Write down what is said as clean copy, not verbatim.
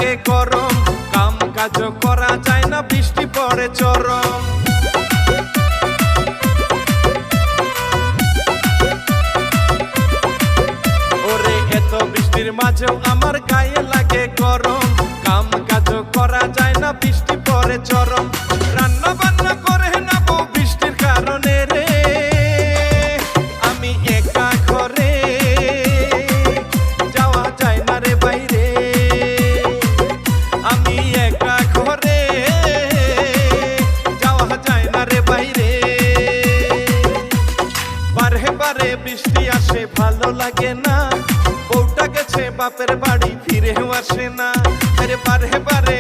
লাগে গরম, কাম কাজ করা যায় না, বৃষ্টি পড়ে চরম। ওরে এত বৃষ্টির মাঝেও আমার গায়ে লাগে গরম, কাম কাজ করা যায় না, বৃষ্টি পড়ে চরম। রান্না বান্না করে না বউ বৃষ্টির কারণে রে, আমি একা ঘরে যাওয়া যায় না রে বাইরে, আমি একা ঘরে যাওয়া যায় না রে বাইরে। বারে বারে বৃষ্টি আসে ভালো লাগে না, বউটা গেছে বাপের বাড়ি ফিরেও আসে না। আরে বারে বারে